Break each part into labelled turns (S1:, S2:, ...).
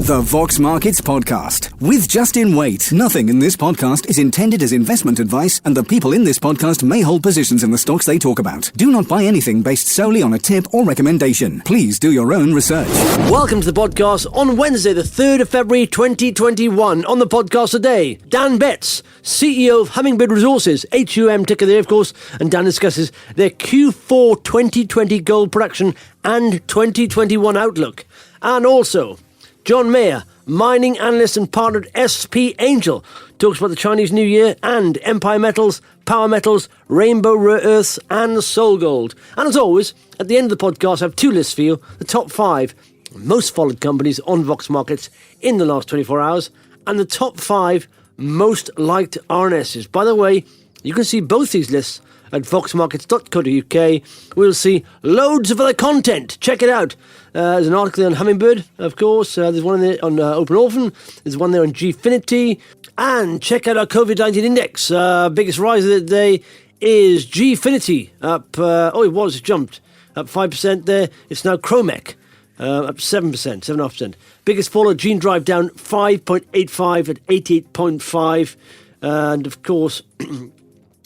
S1: The Vox Markets Podcast with Justin Waite. Nothing in this podcast is intended as investment advice, and the people in this podcast may hold positions in the stocks they talk about. Do not buy anything based solely on a tip or recommendation. Please do your own research.
S2: Welcome to the podcast on Wednesday, the 3rd of February 2021. On the podcast today, Dan Betts, CEO of Hummingbird Resources, HUM ticker there, of course, and Dan discusses their Q4 2020 gold production and 2021 outlook. And also, John Meyer, mining analyst and partner at SP Angel, talks about the Chinese New Year and Empire Metals, Power Metals, Rainbow Rare Earths and Solgold. And as always, at the end of the podcast, I have two lists for you. The top 5 most followed companies on Vox Markets in the last 24 hours and the top 5 most liked RNSs. By the way, you can see both these lists at voxmarkets.co.uk. We'll see loads of other content. Check it out. There's an article on Hummingbird, of course. There's one there on Open Orphan. There's one there on Gfinity. And check out our COVID-19 index. Biggest rise of the day is Gfinity. Up, it jumped. Up 5% there. It's now Chromec. Up 7%, 7.5%. Biggest fall of Gene Drive down 5.85 at 88.5. And of course,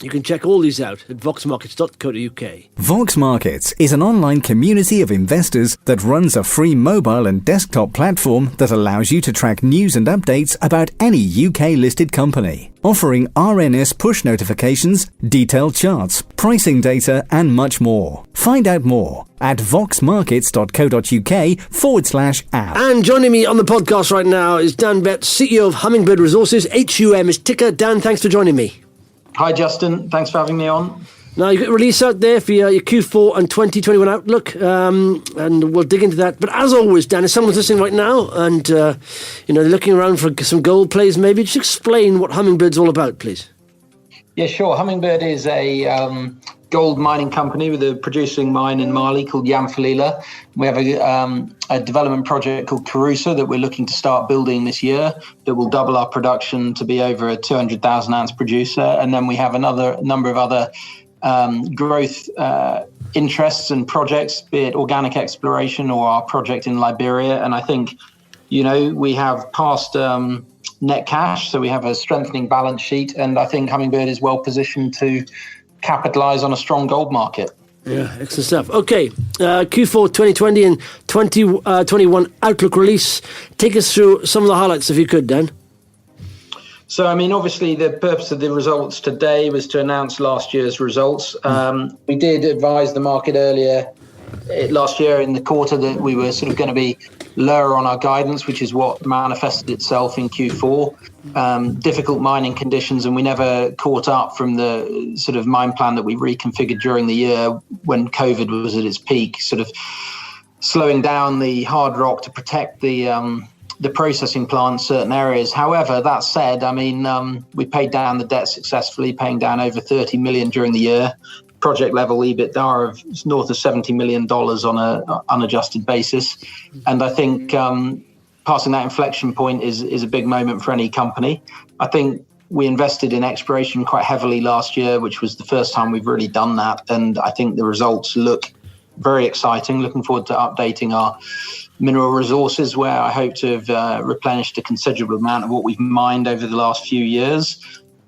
S2: you can check all these out at voxmarkets.co.uk.
S1: Vox Markets is an online community of investors that runs a free mobile and desktop platform that allows you to track news and updates about any UK-listed company, offering RNS push notifications, detailed charts, pricing data, and much more. Find out more at voxmarkets.co.uk/app.
S2: And joining me on the podcast right now is Dan Betts, CEO of Hummingbird Resources, HUM is ticker. Dan, thanks for joining me.
S3: Hi, Justin. Thanks for having me on.
S2: Now, you've got a release out there for your Q4 and 2021 outlook, and we'll dig into that. But as always, Dan, if someone's listening right now and, they're looking around for some gold plays, maybe just explain what Hummingbird's all about, please.
S3: Yeah, sure. Hummingbird is a gold mining company with a producing mine in Mali called Ilika. We have a development project called Carusa that we're looking to start building this year that will double our production to be over a 200,000 ounce producer. And then we have another number of other growth interests and projects, be it organic exploration or our project in Liberia. And I think, we have passed net cash, so we have a strengthening balance sheet. And I think Hummingbird is well positioned to capitalize on a strong gold market.
S2: Yeah, excellent stuff. Okay, Q4 2020 and 2021 outlook release. Take us through some of the highlights, if you could, Dan.
S3: So, obviously the purpose of the results today was to announce last year's results. We did advise the market earlier last year in the quarter that we were sort of going to be lower on our guidance, which is what manifested itself in Q4. Difficult mining conditions, and we never caught up from the sort of mine plan that we reconfigured during the year when COVID was at its peak, sort of slowing down the hard rock to protect the processing plant in certain areas. However, that said, we paid down the debt successfully, paying down over 30 million during the year. Project level EBITDA of north of $70 million on an unadjusted basis. And I think passing that inflection point is a big moment for any company. I think we invested in exploration quite heavily last year, which was the first time we've really done that. And I think the results look very exciting. Looking forward to updating our mineral resources, where I hope to have replenished a considerable amount of what we've mined over the last few years.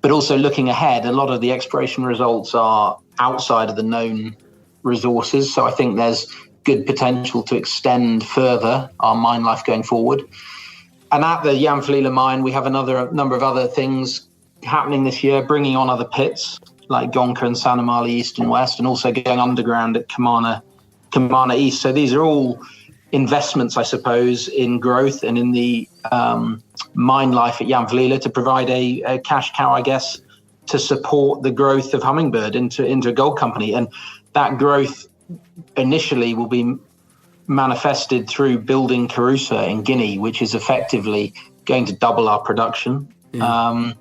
S3: But also looking ahead, a lot of the exploration results are outside of the known resources. So I think there's good potential to extend further our mine life going forward. And at the Ilika mine, we have another number of other things happening this year, bringing on other pits like Gonka and Sanamali East and West, and also going underground at Kamana East. So these are all investments, I suppose, in growth and in the mine life at Ilika to provide a cash cow, I guess, to support the growth of Hummingbird into a gold company. And that growth initially will be manifested through building Carusa in Guinea, which is effectively going to double our production. Yeah.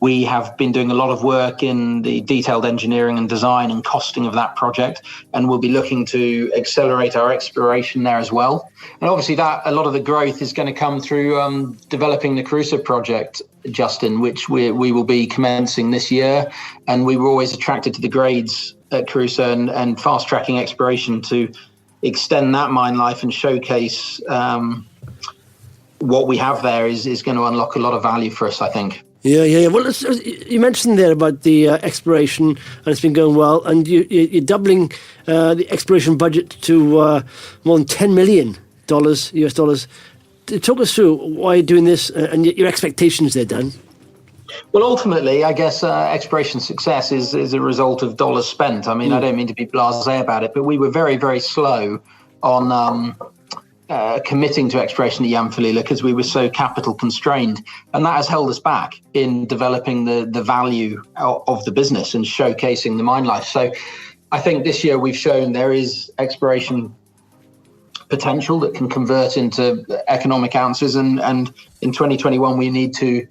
S3: We have been doing a lot of work in the detailed engineering and design and costing of that project, and we'll be looking to accelerate our exploration there as well. And obviously that a lot of the growth is going to come through developing the Carusa project, Justin, which we will be commencing this year. And we were always attracted to the grades at Carusa and fast-tracking exploration to extend that mine life and showcase what we have there is going to unlock a lot of value for us, I think.
S2: Yeah. Well, you mentioned there about the exploration, and it's been going well, and you're doubling the exploration budget to more than $10 million US dollars. Talk us through why you're doing this and your expectations there, Dan.
S3: Well, ultimately, I guess exploration success is a result of dollars spent. I mean, I don't mean to be blasé about it, but we were very, very slow on committing to exploration at Yamfilila because we were so capital constrained, and that has held us back in developing the value of the business and showcasing the mine life. So I think this year we've shown there is exploration potential that can convert into economic ounces, and in 2021 we need to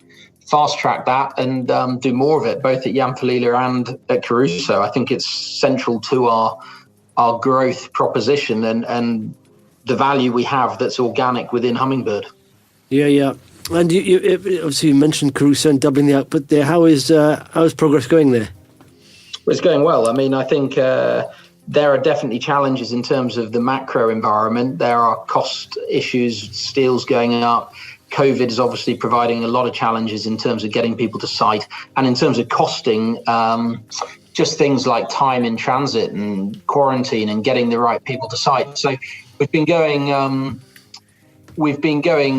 S3: fast track that and do more of it, both at Yamfilila and at Caruso. I think it's central to our growth proposition and the value we have that's organic within Hummingbird.
S2: Yeah. And you obviously you mentioned Caruso and doubling the output there. How is progress going there?
S3: Well, it's going well. I mean, I think there are definitely challenges in terms of the macro environment. There are cost issues, steel's going up. COVID is obviously providing a lot of challenges in terms of getting people to site. And in terms of costing, just things like time in transit and quarantine and getting the right people to site. So we've been going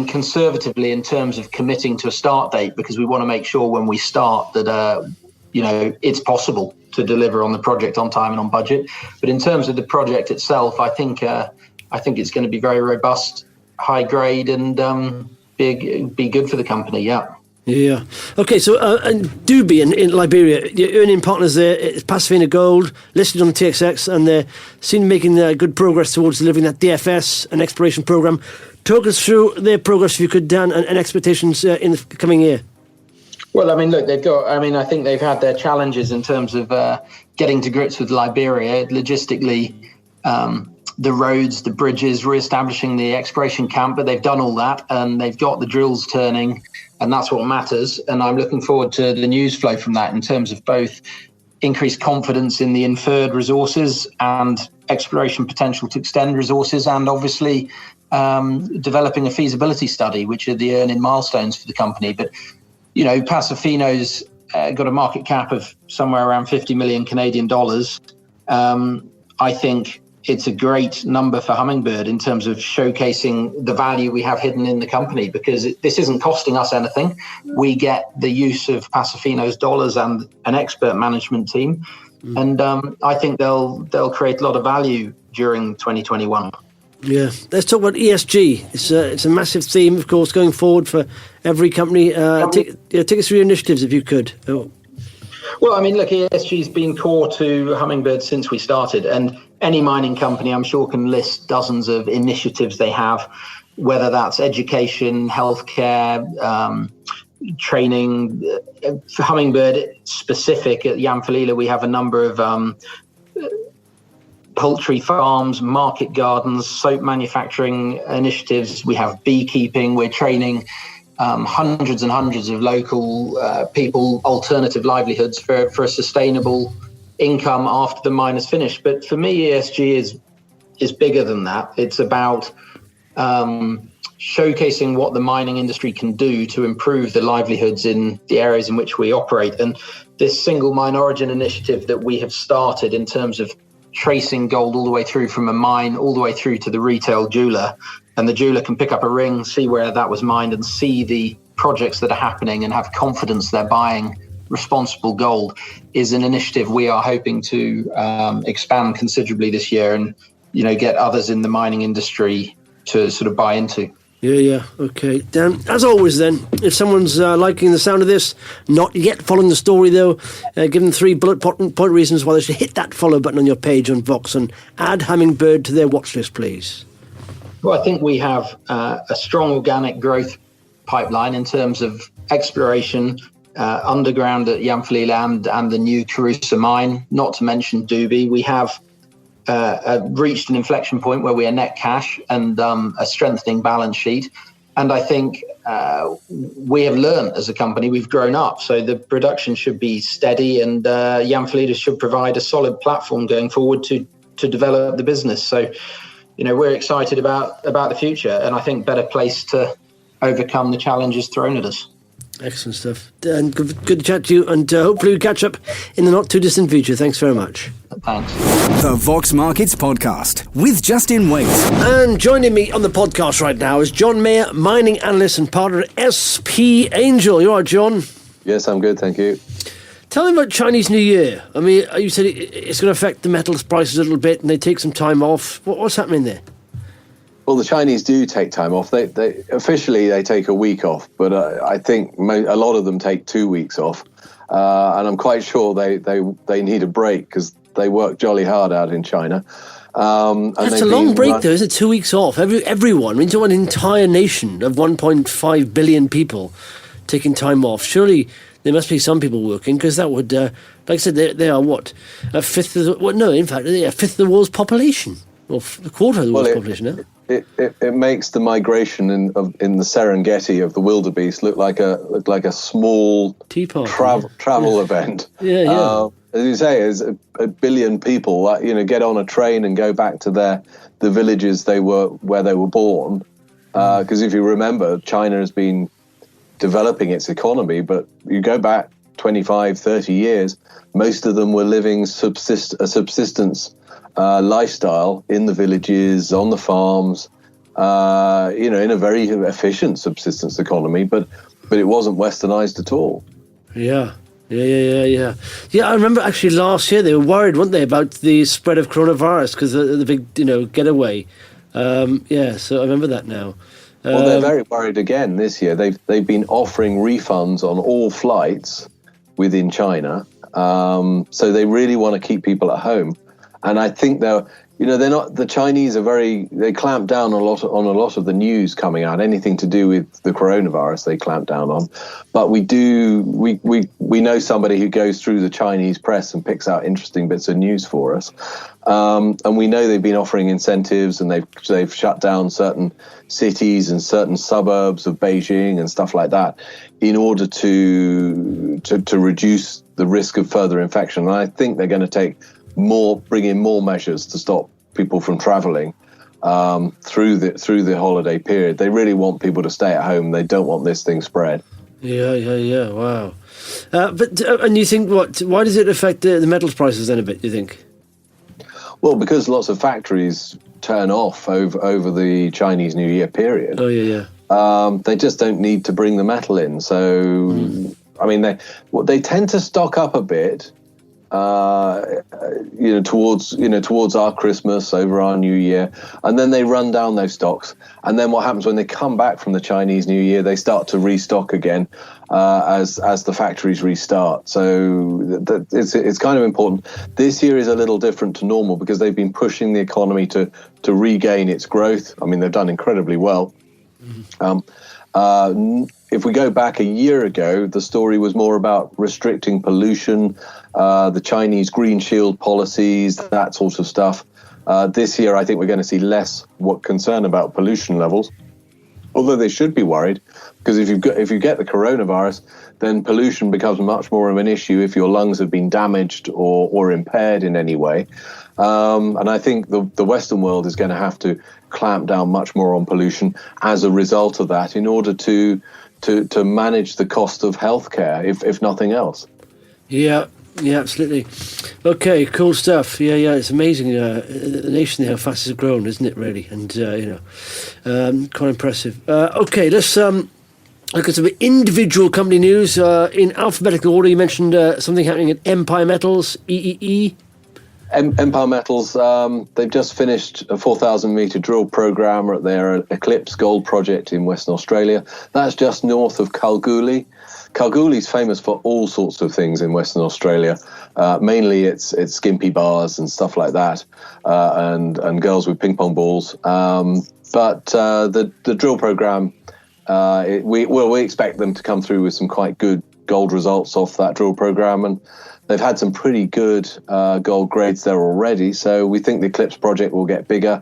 S3: conservatively in terms of committing to a start date, because we want to make sure when we start that it's possible to deliver on the project on time and on budget. But in terms of the project itself, I think it's going to be very robust, high grade, and be good for the company. Yeah. Okay, so and Dubi in Liberia, your earning partners there, it's Pasifina Gold, listed on the TXX, and they're seen making good progress towards delivering that DFS and exploration program. Talk us through their progress, if you could, Dan, and expectations in the coming year. Well, I mean, look, I think they've had their challenges in terms of getting to grips with Liberia, logistically, the roads, the bridges, re-establishing the exploration camp, but they've done all that and they've got the drills turning, and that's what matters. And I'm looking forward to the news flow from that in terms of both increased confidence in the inferred resources and exploration potential to extend resources, and obviously developing a feasibility study, which are the earning milestones for the company. But, Pasifino's got a market cap of somewhere around 50 million Canadian dollars. I think it's a great number for Hummingbird in terms of showcasing the value we have hidden in the company, because this isn't costing us anything. We get the use of Pasifino's dollars and an expert management team. And I think they'll create a lot of value during 2021.
S2: Yeah, let's talk about ESG. It's a massive theme, of course, going forward for every company. Take us through your initiatives, if you could. Oh.
S3: Well, I mean, look, ESG has been core to Hummingbird since we started, and any mining company, I'm sure, can list dozens of initiatives they have, whether that's education, healthcare, training. For Hummingbird specific at Yamfilila, we have a number of poultry farms, market gardens, soap manufacturing initiatives. We have beekeeping. We're training hundreds and hundreds of local people alternative livelihoods for a sustainable income after the mine is finished. But for me, ESG is bigger than that. It's about showcasing what the mining industry can do to improve the livelihoods in the areas in which we operate. And this single mine origin initiative that we have started in terms of tracing gold all the way through from a mine all the way through to the retail jeweler, and the jeweler can pick up a ring, see where that was mined, and see the projects that are happening and have confidence they're buying responsible gold, is an initiative we are hoping to expand considerably this year and get others in the mining industry to sort of buy into.
S2: Yeah. Okay. Dan, as always then, if someone's liking the sound of this, not yet following the story though, give them 3 bullet point reasons why they should hit that follow button on your page on Vox and add Hummingbird to their watch list, please.
S3: Well, I think we have a strong organic growth pipeline in terms of exploration, underground at Yamfilila and the new Caruso mine, not to mention Dubi. We have reached an inflection point where we are net cash and a strengthening balance sheet. And I think we have learned as a company, we've grown up. So the production should be steady, and Yamfilila should provide a solid platform going forward to develop the business. So, we're excited about the future, and I think better place to overcome the challenges thrown at us.
S2: Excellent stuff. And good to chat to you, and hopefully we'll catch up in the not too distant future. Thanks very much.
S3: Thanks.
S1: The Vox Markets Podcast with Justin Waite.
S2: And joining me on the podcast right now is John Meyer, mining analyst and partner at SP Angel. You all right, John?
S4: Yes, I'm good, thank you.
S2: Tell me about Chinese New Year. I mean, you said it's going to affect the metals prices a little bit, and they take some time off. What's happening there?
S4: Well, the Chinese do take time off. They officially take a week off, but I think a lot of them take 2 weeks off, and I'm quite sure they need a break because they work jolly hard out in China. And
S2: that's a long break, though, isn't it? 2 weeks off. Everyone, I mean, to an entire nation of 1.5 billion people taking time off. Surely there must be some people working, because that would, like I said, they are what, a fifth of the world's population, or a quarter of the world's population now.
S4: It makes the migration in the Serengeti of the wildebeest look like a small
S2: teapot
S4: travel event.
S2: Yeah.
S4: As you say, as a billion people that get on a train and go back to the villages where they were born. Because if you remember, China has been developing its economy, but you go back 25, 30 years, most of them were living a subsistence lifestyle in the villages, on the farms, in a very efficient subsistence economy, but it wasn't westernized at all.
S2: Yeah, I remember actually last year they were worried, weren't they, about the spread of coronavirus because of the big, getaway. So I remember that now.
S4: Well, they're very worried again this year. They've been offering refunds on all flights within China, so they really want to keep people at home. And I think they're not, the Chinese they clamp down on a lot of the news coming out, anything to do with the coronavirus they clamp down on. But we know somebody who goes through the Chinese press and picks out interesting bits of news for us. And we know they've been offering incentives, and they've shut down certain cities and certain suburbs of Beijing and stuff like that in order to reduce the risk of further infection. And I think they're going to bring in more measures to stop people from traveling through the holiday period. They really want people to stay at home. They don't want this thing spread.
S2: Yeah. Wow. And you think why does it affect the metals prices then a bit, you think?
S4: Well, because lots of factories turn off over the Chinese New Year period.
S2: Oh, yeah.
S4: They just don't need to bring the metal in. So, I mean, they tend to stock up a bit, towards our Christmas, over our New Year, and then they run down those stocks. And then what happens when they come back from the Chinese New Year, they start to restock again as the factories restart. So it's kind of important. This year is a little different to normal because they've been pushing the economy to regain its growth. I mean, they've done incredibly well. If we go back a year ago, the story was more about restricting pollution, the Chinese green shield policies, that sort of stuff. This year, I think we're going to see less concern about pollution levels, although they should be worried, because if you get the coronavirus, then pollution becomes much more of an issue if your lungs have been damaged or impaired in any way. And I think the Western world is going to have to clamp down much more on pollution as a result of that in order to manage the cost of healthcare, if nothing else. Yeah,
S2: absolutely. Okay, cool stuff. Yeah, it's amazing. The nation, how fast it's grown, isn't it, really? And, quite impressive. Okay, let's look at some individual company news. In alphabetical order, you mentioned something happening at Empire Metals, EEE.
S4: Empire Metals, they've just finished a 4,000-metre drill program at their Eclipse gold project in Western Australia. That's just north of Kalgoorlie. Kalgoorlie's famous for all sorts of things in Western Australia. Mainly it's skimpy bars and stuff like that, and girls with ping pong balls. But the drill program, we expect them to come through with some quite good gold results off that drill program, and they've had some pretty good gold grades there already. So we think the Eclipse project will get bigger.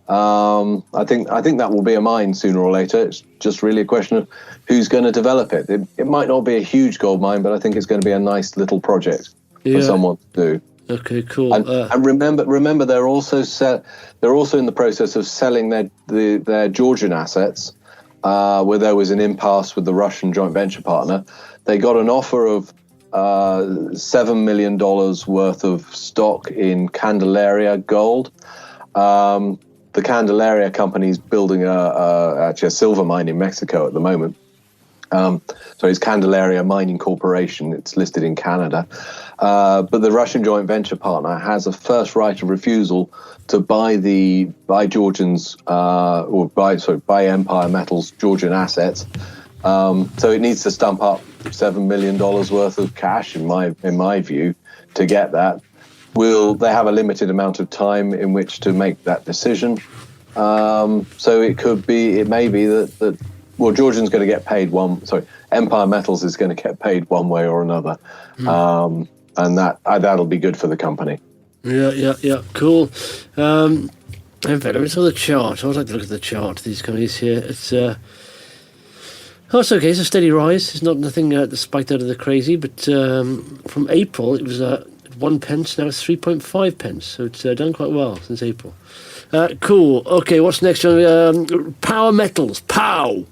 S4: I think that will be a mine sooner or later. It's just really a question of who's going to develop it. It might not be a huge gold mine, but I think it's going to be a nice little project for someone to do.
S2: Okay, cool.
S4: And remember, they're also in the process of selling their Georgian assets where there was an impasse with the Russian joint venture partner. They got an offer of $7 million worth of stock in Candelaria Gold. The Candelaria company is building actually a silver mine in Mexico at the moment. So it's Candelaria Mining Corporation. It's listed in Canada. But the Russian joint venture partner has a first right of refusal to buy Georgian's buy Empire Metals Georgian assets. So it needs to stump up $7 million worth of cash, in my view, to get that. They have a limited amount of time in which to make that decision. So it may be that Georgian's going to get paid Empire Metals is going to get paid one way or another. And that'll be good for the company.
S2: Yeah, cool. In fact, let me saw the chart. I always like to look at the chart of these companies here. It's it's okay. It's a steady rise. It's not nothing that spiked out of the crazy, but from April it was 1 pence. Now it's 3.5 pence. So it's done quite well since April. Cool. Okay, what's next? Power Metals. Pow.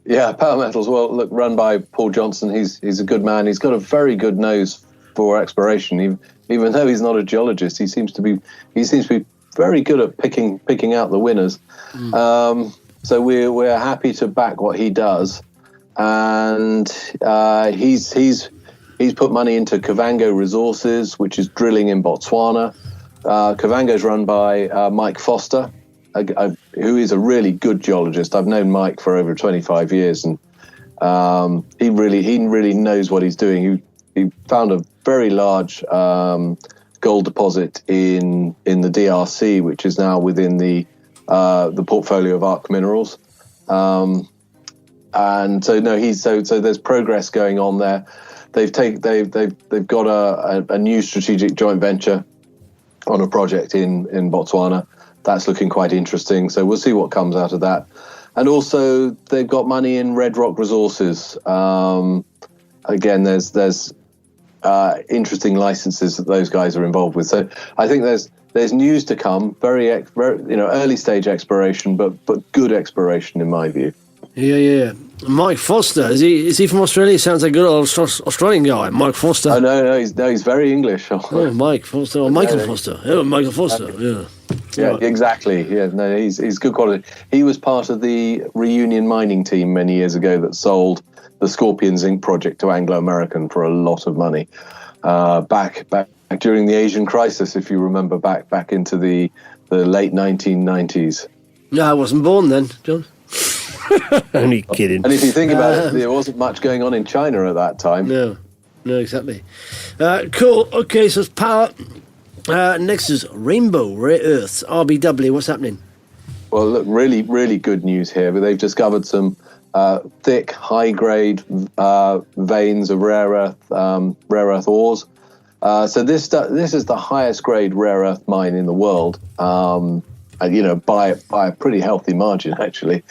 S4: Yeah, Power Metals. Well, look, run by Paul Johnson. He's a good man. He's got a very good nose for exploration. Even though he's not a geologist, he seems to be very good at picking out the winners. So we're happy to back what he does, and he's put money into Kavango Resources, which is drilling in Botswana. Kavango is run by Mike Foster, who is a really good geologist. I've known Mike for over 25 years, and he really knows what he's doing. He found a very large gold deposit in the DRC, which is now within the portfolio of ARC Minerals, and so there's progress going on there. They've got a new strategic joint venture on a project in Botswana. That's looking quite interesting. So we'll see what comes out of that. And also they've got money in Red Rock Resources. Again, there's interesting licenses that those guys are involved with. So I think there's news to come. Very early stage exploration, but good exploration in my view.
S2: Yeah. Mike Foster, is he from Australia? Sounds like a good old Australian guy, Mike Foster.
S4: Oh no, he's very English.
S2: Oh, Mike Foster, or Michael Foster. Yeah, Michael Foster. Yeah.
S4: Yeah, exactly. Yeah, no, he's good quality. He was part of the Reunion mining team many years ago that sold the Scorpion Zinc project to Anglo American for a lot of money. Back during the Asian crisis, if you remember, back into the late 1990s.
S2: No, I wasn't born then, John. Only kidding.
S4: And if you think about it, there wasn't much going on in China at that time.
S2: No, exactly. Cool. Okay, so it's power. Next is Rainbow Rare Earths, RBW. What's happening?
S4: Well, look, really, really good news here. But they've discovered some thick, high-grade veins of rare earth ores. So this is the highest-grade rare earth mine in the world. By a pretty healthy margin, actually.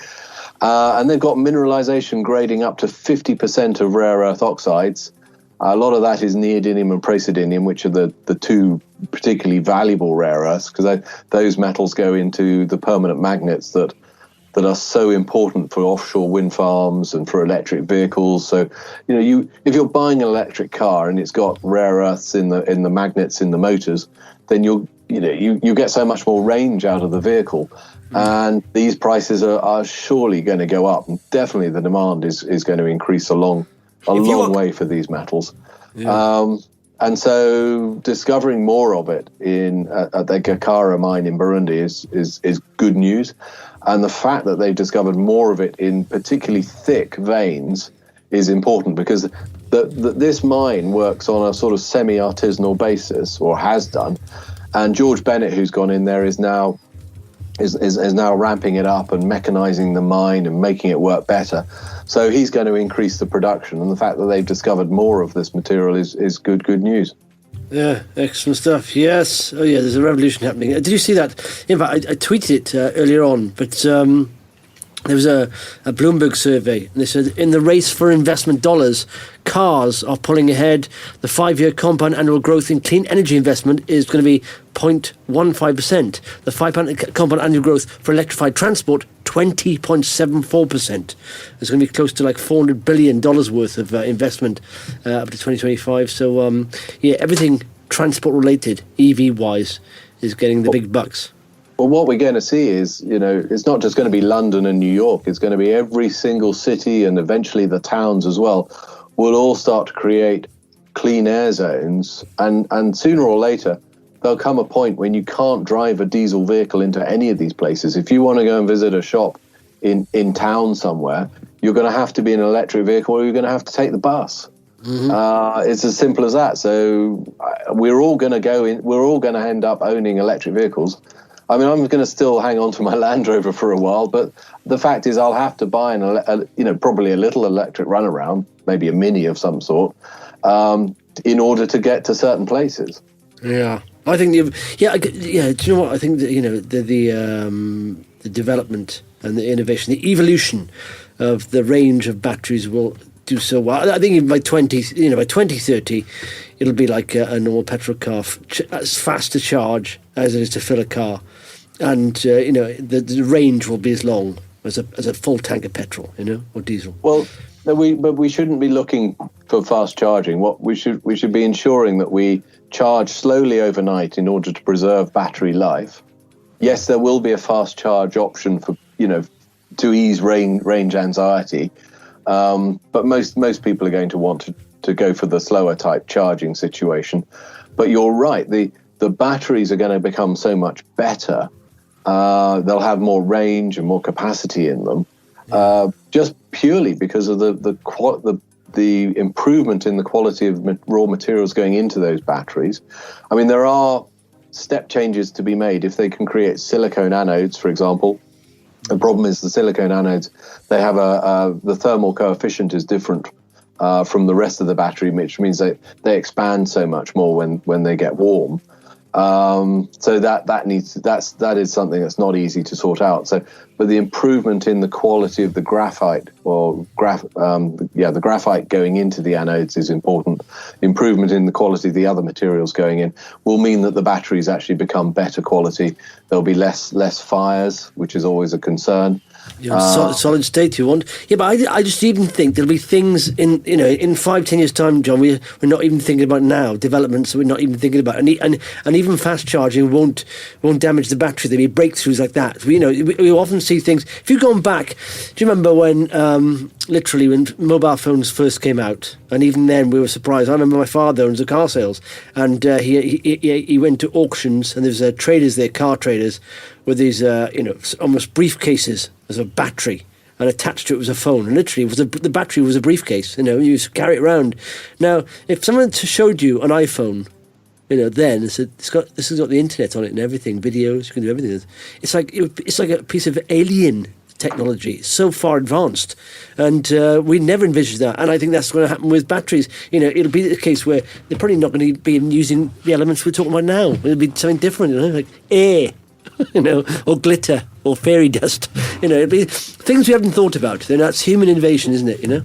S4: And they've got mineralization grading up to 50% of rare earth oxides. A lot of that is neodymium and praseodymium, which are the two particularly valuable rare earths, because those metals go into the permanent magnets that are so important for offshore wind farms and for electric vehicles. So, if you're buying an electric car and it's got rare earths in the magnets in the motors, then you get so much more range out of the vehicle. And these prices are surely going to go up. And definitely the demand is going to increase a long way for these metals. Yeah. And so discovering more of it at the Gakara mine in Burundi is good news. And the fact that they've discovered more of it in particularly thick veins is important, because this mine works on a sort of semi-artisanal basis, or has done. And George Bennett, who's gone in there, is now ramping it up and mechanizing the mine and making it work better. So he's going to increase the production, and the fact that they've discovered more of this material is good news.
S2: Yeah, excellent stuff. Yes. Oh yeah, there's a revolution happening. Did you see that? In fact, I tweeted it earlier on, but There was a Bloomberg survey, and they said in the race for investment dollars, cars are pulling ahead. The 5-year compound annual growth in clean energy investment is going to be 0.15%. The 5-year compound annual growth for electrified transport, 20.74%. There's going to be close to like $400 billion worth of investment up to 2025. So, everything transport related, EV wise, is getting the big bucks.
S4: Well, what we're going to see is, it's not just going to be London and New York. It's going to be every single city, and eventually the towns as well, will all start to create clean air zones. And sooner or later, there'll come a point when you can't drive a diesel vehicle into any of these places. If you want to go and visit a shop in town somewhere, you're going to have to be in an electric vehicle, or you're going to have to take the bus. Mm-hmm. It's as simple as that. So we're all going to end up owning electric vehicles. I mean, I'm going to still hang on to my Land Rover for a while, but the fact is I'll have to buy probably a little electric runaround, maybe a Mini of some sort, in order to get to certain places.
S2: Yeah, I think do you know what? I think that, the development and the innovation, the evolution of the range of batteries will do so well. I think even by 2030, it'll be like a normal petrol car, as fast to charge as it is to fill a car, and the range will be as long as a full tank of petrol, or diesel.
S4: Well, but we shouldn't be looking for fast charging. What we should be ensuring that we charge slowly overnight in order to preserve battery life. Yes, there will be a fast charge option for to ease range anxiety. But most people are going to want to go for the slower type charging situation. But you're right, the batteries are going to become so much better. They'll have more range and more capacity in them, just purely because of the improvement in the quality of raw materials going into those batteries. I mean, there are step changes to be made if they can create silicone anodes, for example. The problem is the silicone anodes, they have the thermal coefficient is different from the rest of the battery, which means they expand so much more when they get warm. So that is something that's not easy to sort out. So, but the improvement in the quality of the graphite the graphite going into the anodes is important. Improvement in the quality of the other materials going in will mean that the batteries actually become better quality. There'll be less fires, which is always a concern.
S2: Solid state you want. Yeah, but I just even think there'll be things in 5-10 years time, John, we're not even thinking about now, developments that we're not even thinking about, and even fast charging won't damage the battery. There'll be breakthroughs like that. We often see things. If you've gone back, do you remember when literally when mobile phones first came out, and even then we were surprised. I remember my father owns a car sales, and he went to auctions, and there was traders there, car traders, with these almost briefcases as a battery, and attached to it was a phone, and literally the battery was a briefcase. You used to carry it around. Now, if someone showed you an iPhone, then and said this has got the internet on it and everything, videos, you can do everything. It's like a piece of alien technology, so far advanced, and we never envisaged that. And I think that's going to happen with batteries. It'll be the case where they're probably not going to be using the elements we're talking about now. It'll be something different, like air, or glitter, or fairy dust. It'll be things we haven't thought about. Then that's human innovation, isn't it?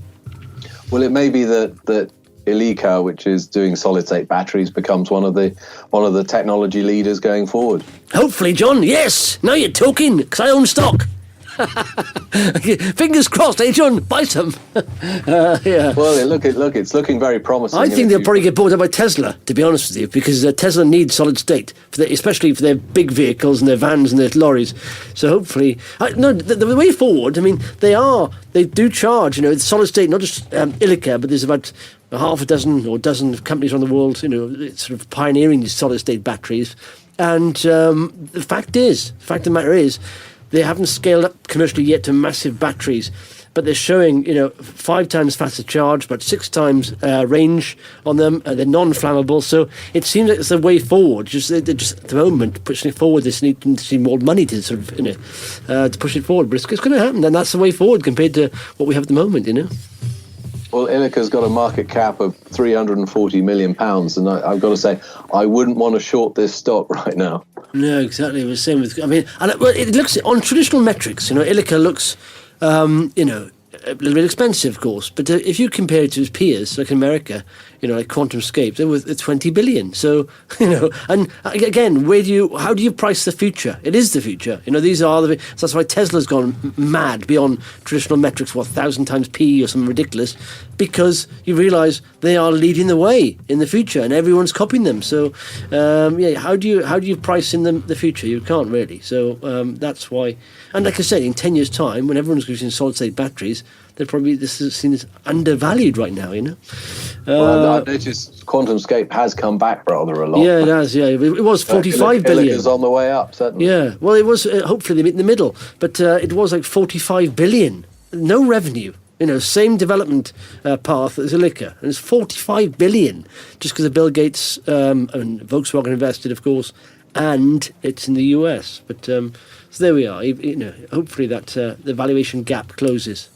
S4: Well, it may be that Ilika, which is doing solid-state batteries, becomes one of the technology leaders going forward.
S2: Hopefully, John. Yes. Now you're talking, because I own stock. Fingers crossed, John? Buy some. Yeah.
S4: Well, it's looking very promising.
S2: I think they'll probably get bought out by Tesla, to be honest with you, because Tesla needs solid state, especially for their big vehicles and their vans and their lorries. So hopefully, the way forward. I mean, they do charge. Solid state, not just Ilika, but there's about half a dozen or dozen companies around the world. Sort of pioneering these solid state batteries. And the fact of the matter is, they haven't scaled up commercially yet to massive batteries, but they're showing 5 times faster charge, but 6 times range on them. They're non-flammable, so it seems like it's the way forward. They're just at the moment pushing it forward. They need to see more money to sort of to push it forward, but it's going to happen, and that's the way forward compared to what we have at the moment.
S4: Well, Ilika's got a market cap of £340 million, and I've got to say, I wouldn't want to short this stock right now.
S2: No, exactly. It was the same with. I mean, and it looks on traditional metrics. Ilika looks A little bit expensive, of course, but if you compare it to his peers, like in America, like QuantumScape, they're worth 20 billion. So, and again, how do you price the future? It is the future. These are so that's why Tesla's gone mad beyond traditional metrics, 1,000 times P or something ridiculous, because you realise they are leading the way in the future, and everyone's copying them. So, how do you price in the future? You can't really. So that's why. And like I said, in 10 years' time, when everyone's using solid-state batteries, this is seen as undervalued right now,
S4: Well, I've noticed QuantumScape has come back rather a lot.
S2: Yeah, it has, yeah. It was 45 billion.
S4: It was on the way up, certainly.
S2: Yeah, well, it was hopefully in the middle, but it was like 45 billion. No revenue. Same development path as Ilika. And it's 45 billion just because of Bill Gates and Volkswagen invested, of course, and it's in the US. But so there we are. Hopefully that the valuation gap closes.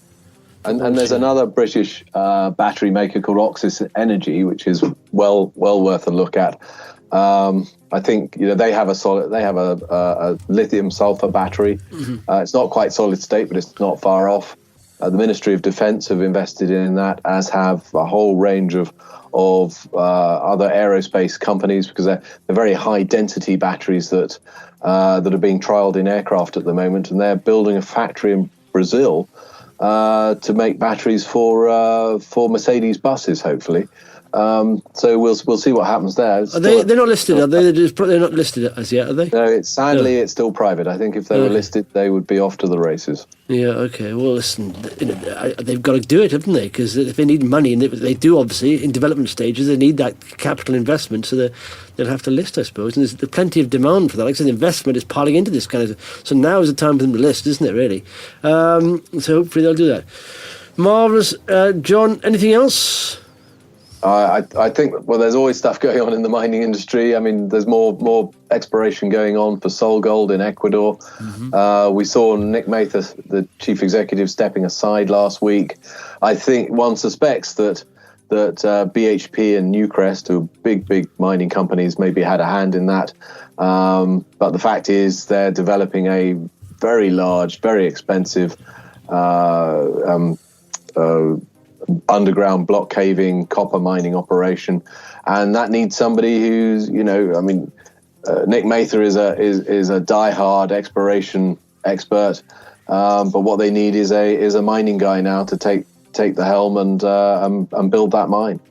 S4: And there's another British battery maker called Oxis Energy, which is well worth a look at. I think they have a lithium sulfur battery. Mm-hmm. It's not quite solid state, but it's not far off. The Ministry of Defence have invested in that, as have a whole range of other aerospace companies, because they're very high density batteries that are being trialled in aircraft at the moment, and they're building a factory in Brazil to make batteries for Mercedes buses, hopefully. So we'll see what happens there.
S2: They're not listed, are they? They're not listed as yet, are they?
S4: No, it's still private. I think if they were listed, they would be off to the races.
S2: Yeah, okay. Well, listen, they've got to do it, haven't they? Because if they need money, and they do, obviously, in development stages, they need that capital investment, so they'll have to list, I suppose. And there's plenty of demand for that. Like I said, investment is piling into this kind of... So now is the time for them to list, isn't it, really? So hopefully they'll do that. Marvellous. John, anything else?
S4: I think, there's always stuff going on in the mining industry. I mean, there's more exploration going on for Solgold in Ecuador. Mm-hmm. We saw Nick Mather, the chief executive, stepping aside last week. I think one suspects that BHP and Newcrest, who are big mining companies, maybe had a hand in that. But the fact is they're developing a very large, very expensive underground block caving copper mining operation, and that needs somebody who's Nick Mather is a diehard exploration expert, but what they need is a mining guy now to take the helm and build that mine.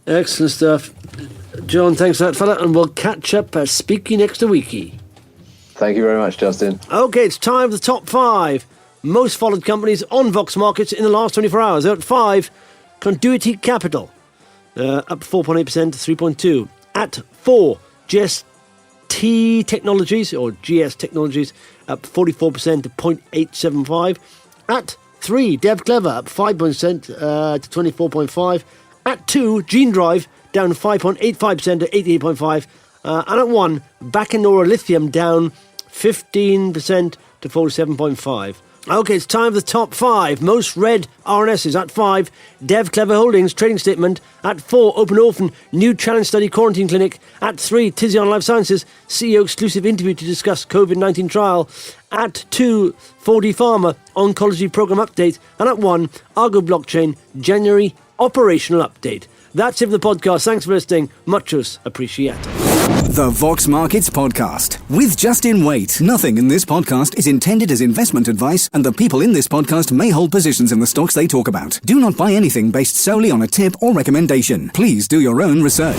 S2: Excellent stuff, John. Thanks for that, fella, and we'll catch up speaking next weeky.
S4: Thank you very much, Justin.
S2: Okay, it's time for the top 5 most followed companies on Vox Markets in the last 24 hours. At 5, Conduity Capital, up 4.8% to 3.2. At 4, GST Technologies, or GS Technologies, up 44% to 0.875. At 3, Dev Clever, up 5% to 24.5. At 2, Gene Drive, down 5.85% to 88.5. And at 1, Bacanora Lithium, down 15% to 47.5. Okay, it's time for the top 5 most read RNSs. At 5, Dev Clever Holdings trading statement. At 4, Open Orphan new challenge study quarantine clinic. At 3, Tizion Life Sciences CEO exclusive interview to discuss COVID-19 trial. At 2, 4D Pharma oncology program update. And at 1, Argo Blockchain January operational update. That's it for the podcast. Thanks for listening. Muchos appreciated.
S1: The Vox Markets Podcast with Justin Waite. Nothing in this podcast is intended as investment advice, and the people in this podcast may hold positions in the stocks they talk about. Do not buy anything based solely on a tip or recommendation. Please do your own research.